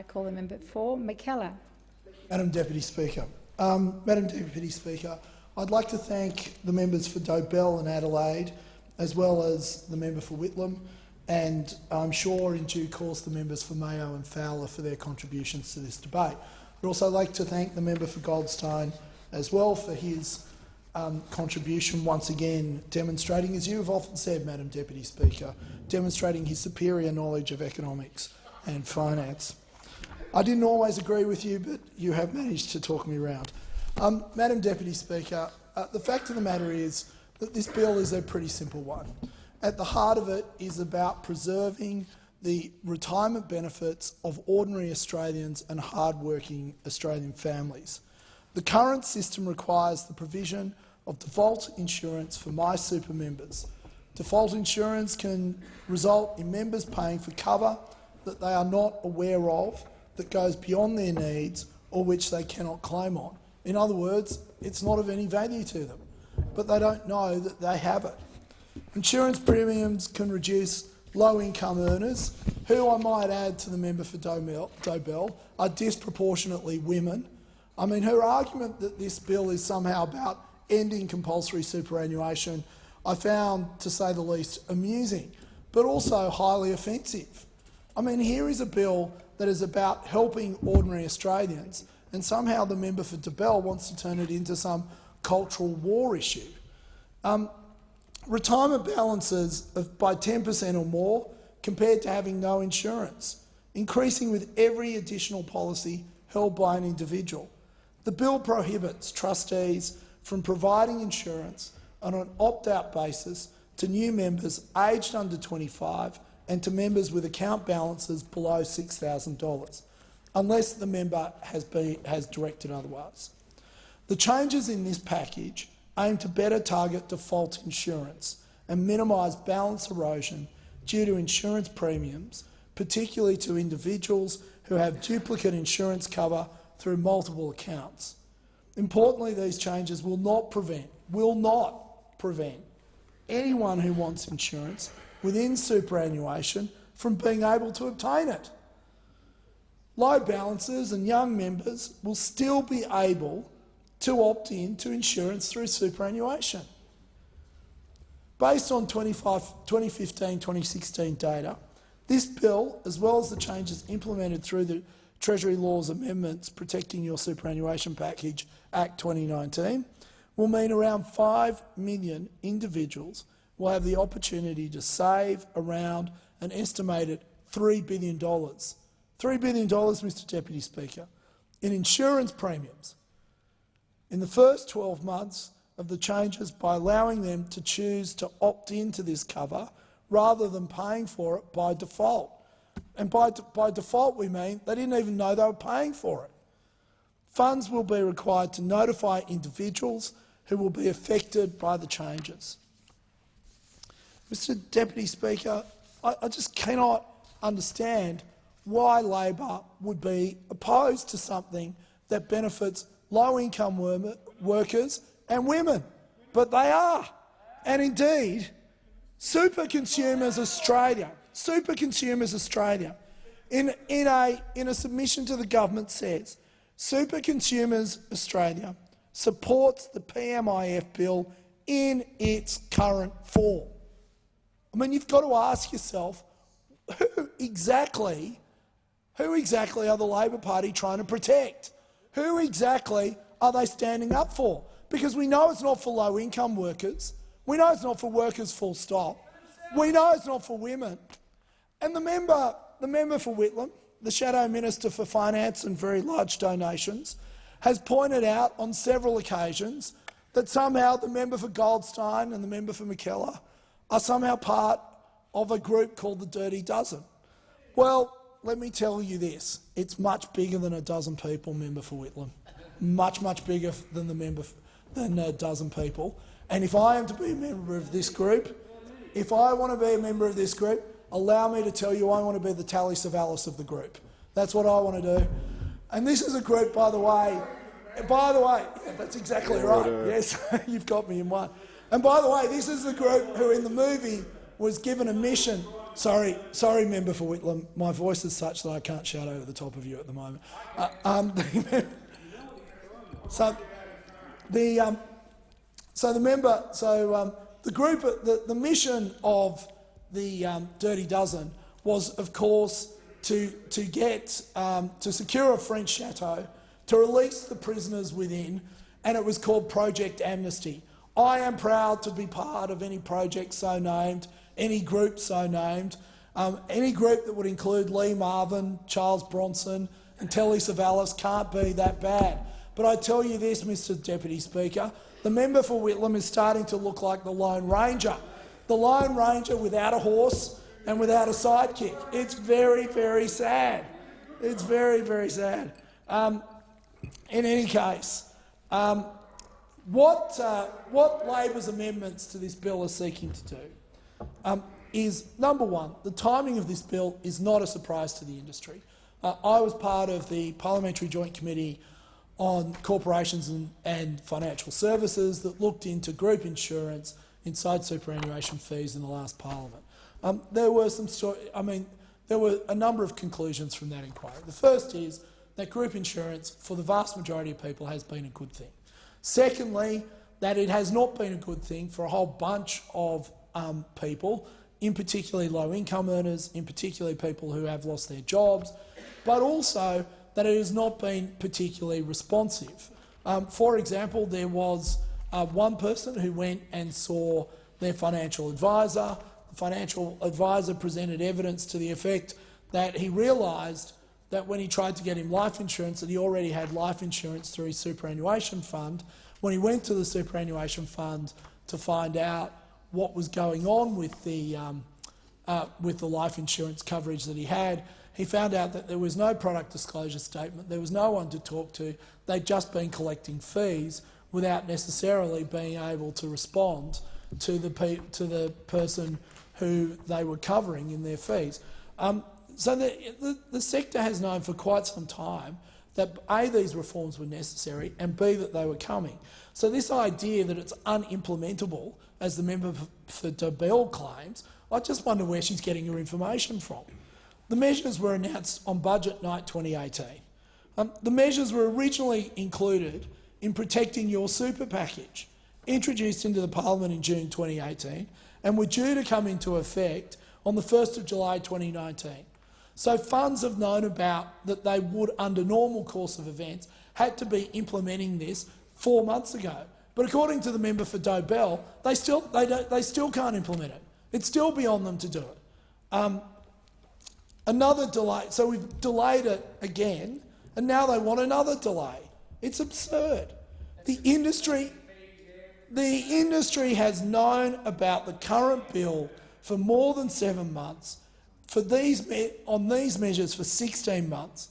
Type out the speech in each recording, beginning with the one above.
I call the member for McKellar. Madam Deputy Speaker. Madam Deputy Speaker, I'd like to thank the members for Dobell and Adelaide, as well as the member for Whitlam, and I'm sure in due course the members for Mayo and Fowler for their contributions to this debate. I'd also like to thank the member for Goldstein as well for his contribution, once again demonstrating, as you have often said, Madam Deputy Speaker, demonstrating his superior knowledge of economics and finance. I didn't always agree with you, but you have managed to talk me around. Madam Deputy Speaker, the fact of the matter is that this bill is a pretty simple one. At the heart of it is about preserving the retirement benefits of ordinary Australians and hard-working Australian families. The current system requires the provision of default insurance for my super members. Default insurance can result in members paying for cover that they are not aware of, that goes beyond their needs or which they cannot claim on. In other words, it's not of any value to them, but they don't know that they have it. Insurance premiums can reduce low-income earners, who I might add to the member for Dobell are disproportionately women. I mean, her argument that this bill is somehow about ending compulsory superannuation I found, to say the least, amusing, but also highly offensive. I mean, here is a bill that is about helping ordinary Australians, and somehow the member for Dobell wants to turn it into some cultural war issue. Retirement balances by 10% or more compared to having no insurance, increasing with every additional policy held by an individual. The bill prohibits trustees from providing insurance on an opt-out basis to new members aged under 25 and to members with account balances below $6,000, unless the member has directed otherwise. The changes in this package aim to better target default insurance and minimise balance erosion due to insurance premiums, particularly to individuals who have duplicate insurance cover through multiple accounts. Importantly, these changes will not prevent anyone who wants insurance within superannuation from being able to obtain it. Low balances and young members will still be able to opt in to insurance through superannuation. Based on 2015-2016 data, this bill, as well as the changes implemented through the Treasury Laws Amendments Protecting Your Superannuation Package Act 2019, will mean around 5 million individuals will have the opportunity to save around an estimated $3 billion. $3 billion, Mr Deputy Speaker, in insurance premiums in the first 12 months of the changes, by allowing them to choose to opt into this cover rather than paying for it by default. And by default we mean they didn't even know they were paying for it. Funds will be required to notify individuals who will be affected by the changes. Mr Deputy Speaker, I just cannot understand why Labor would be opposed to something that benefits low-income workers and women, but they are. And indeed, Super Consumers Australia, in a submission to the government says, Super Consumers Australia supports the PMIF bill in its current form. I mean, you've got to ask yourself, who exactly are the Labor Party trying to protect? Who exactly are they standing up for? Because we know it's not for low-income workers. We know it's not for workers, full stop. We know it's not for women. And the member for Whitlam, the Shadow Minister for Finance and very large donations, has pointed out on several occasions that somehow the member for Goldstein and the member for McKellar are somehow part of a group called the Dirty Dozen. Well, let me tell you this, it's much bigger than a dozen people, member for Whitlam. Much, much bigger than a dozen people. And if I am to be a member of this group, allow me to tell you I want to be the Tally Savalas of the group. That's what I want to do. And this is a group, by the way, yeah, that's exactly right. Yes, you've got me in one. And by the way, this is the group who in the movie was given a mission Sorry, member for Whitlam. My voice is such that I can't shout over the top of you at the moment. The mission of the Dirty Dozen was, of course, to secure a French chateau, to release the prisoners within, and it was called Project Amnesty. I am proud to be part of any project so named, any group so named, any group that would include Lee Marvin, Charles Bronson and Telly Savalas can't be that bad. But I tell you this, Mr Deputy Speaker, the member for Whitlam is starting to look like the Lone Ranger. The Lone Ranger without a horse and without a sidekick. It's very, very sad. It's very, very sad. In any case, what Labor's amendments to this bill are seeking to do is, number one, the timing of this bill is not a surprise to the industry. I was part of the Parliamentary Joint Committee on Corporations and Financial Services that looked into group insurance inside superannuation fees in the last Parliament. There were a number of conclusions from that inquiry. The first is that group insurance, for the vast majority of people, has been a good thing. Secondly, that it has not been a good thing for a whole bunch of people, in particularly low-income earners, in particularly people who have lost their jobs, but also that it has not been particularly responsive. For example, there was one person who went and saw their financial advisor. The financial advisor presented evidence to the effect that he realised that when he tried to get him life insurance, that he already had life insurance through his superannuation fund. When he went to the superannuation fund to find out what was going on with the life insurance coverage that he had, he found out that there was no product disclosure statement, there was no one to talk to, they'd just been collecting fees without necessarily being able to respond to the person who they were covering in their fees. So the sector has known for quite some time that A, these reforms were necessary, and B, that they were coming. So this idea that it's unimplementable, as the member for Dobell claims, I just wonder where she's getting her information from. The measures were announced on Budget Night 2018. The measures were originally included in protecting your super package, introduced into the Parliament in June 2018, and were due to come into effect on the 1st of July 2019. So funds have known about that they would, under normal course of events, had to be implementing this 4 months ago. But according to the member for Dobell, they still can't implement it. It's still beyond them to do it. Another delay. So we've delayed it again, and now they want another delay. It's absurd. The industry has known about the current bill for more than 7 months. On these measures for 16 months,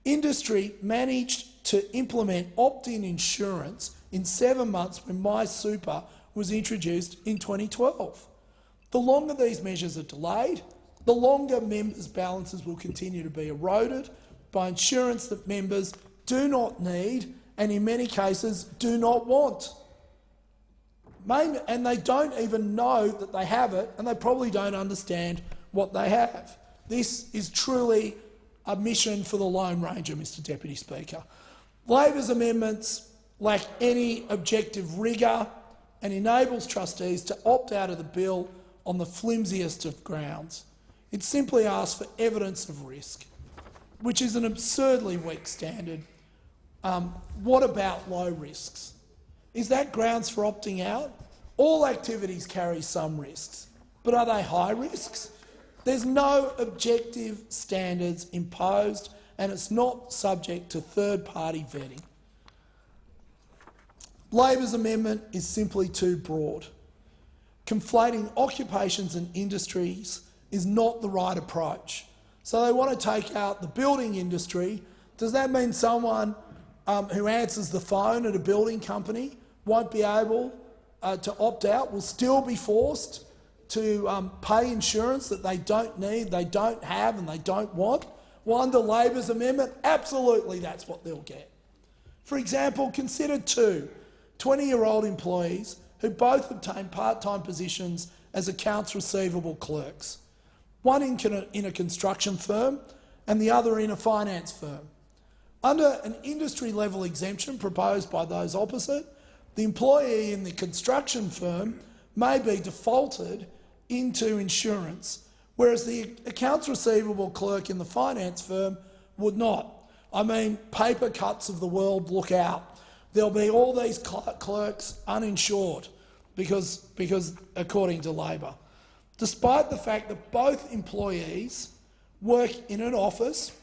industry managed to implement opt-in insurance in 7 months when My Super was introduced in 2012. The longer these measures are delayed, the longer members' balances will continue to be eroded by insurance that members do not need and in many cases do not want. And they don't even know that they have it, and they probably don't understand what they have. This is truly a mission for the Lone Ranger, Mr Deputy Speaker. Labor's amendments lack any objective rigour and enables trustees to opt out of the bill on the flimsiest of grounds. It simply asks for evidence of risk, which is an absurdly weak standard. What about low risks? Is that grounds for opting out? All activities carry some risks, but are they high risks? There's no objective standards imposed, and it's not subject to third-party vetting. Labor's amendment is simply too broad. Conflating occupations and industries is not the right approach. So they want to take out the building industry. Does that mean someone who answers the phone at a building company won't be able to opt out, will still be forced to pay insurance that they don't need, they don't have and they don't want? Well, under Labor's amendment, absolutely that's what they'll get. For example, consider two 20-year-old employees who both obtained part-time positions as accounts receivable clerks. one in a construction firm and the other in a finance firm. Under an industry-level exemption proposed by those opposite, the employee in the construction firm may be defaulted into insurance, whereas the accounts receivable clerk in the finance firm would not. I mean, paper cuts of the world, look out. There'll be all these clerks uninsured because according to Labor. Despite the fact that both employees work in an office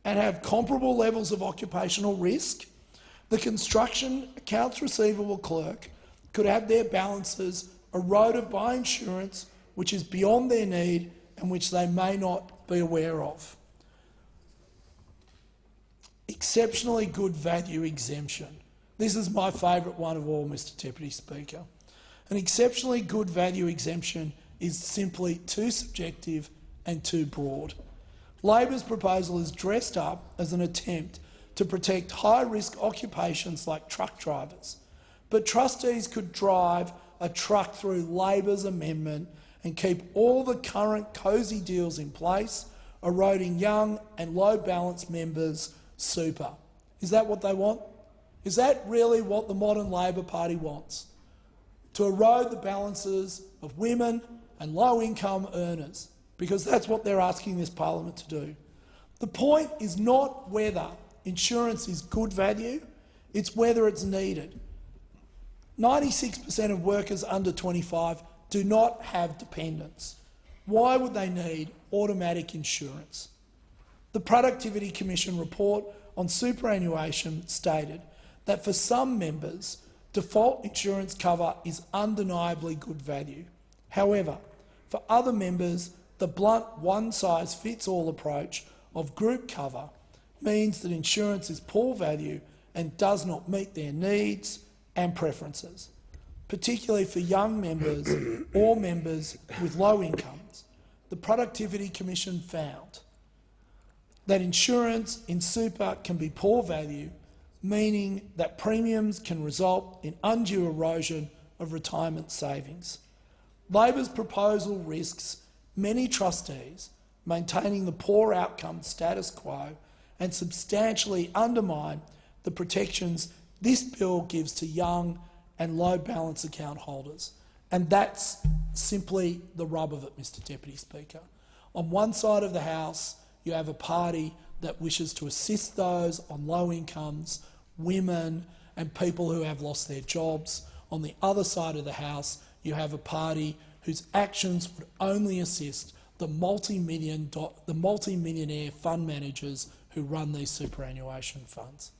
and have comparable levels of occupational risk, the construction accounts receivable clerk could have their balances eroded by insurance which is beyond their need and which they may not be aware of. Exceptionally good value exemption. This is my favourite one of all, Mr Deputy Speaker. An exceptionally good value exemption is simply too subjective and too broad. Labor's proposal is dressed up as an attempt to protect high-risk occupations like truck drivers, but trustees could drive a truck through Labor's amendment and keep all the current cosy deals in place, eroding young and low-balance members' super. Is that what they want? Is that really what the modern Labor Party wants? To erode the balances of women and low-income earners, because that's what they're asking this parliament to do. The point is not whether insurance is good value, it's whether it's needed. 96% of workers under 25 do not have dependents. Why would they need automatic insurance? The Productivity Commission report on superannuation stated that for some members, default insurance cover is undeniably good value. However, for other members, the blunt one-size-fits-all approach of group cover means that insurance is poor value and does not meet their needs and preferences, particularly for young members or members with low incomes. The Productivity Commission found that insurance in super can be poor value, meaning that premiums can result in undue erosion of retirement savings. Labor's proposal risks many trustees maintaining the poor outcome status quo and substantially undermine the protections this bill gives to young and low balance account holders. And that's simply the rub of it, Mr Deputy Speaker. On one side of the House, you have a party that wishes to assist those on low incomes, women and people who have lost their jobs. On the other side of the House, you have a party whose actions would only assist the multi-millionaire fund managers who run these superannuation funds.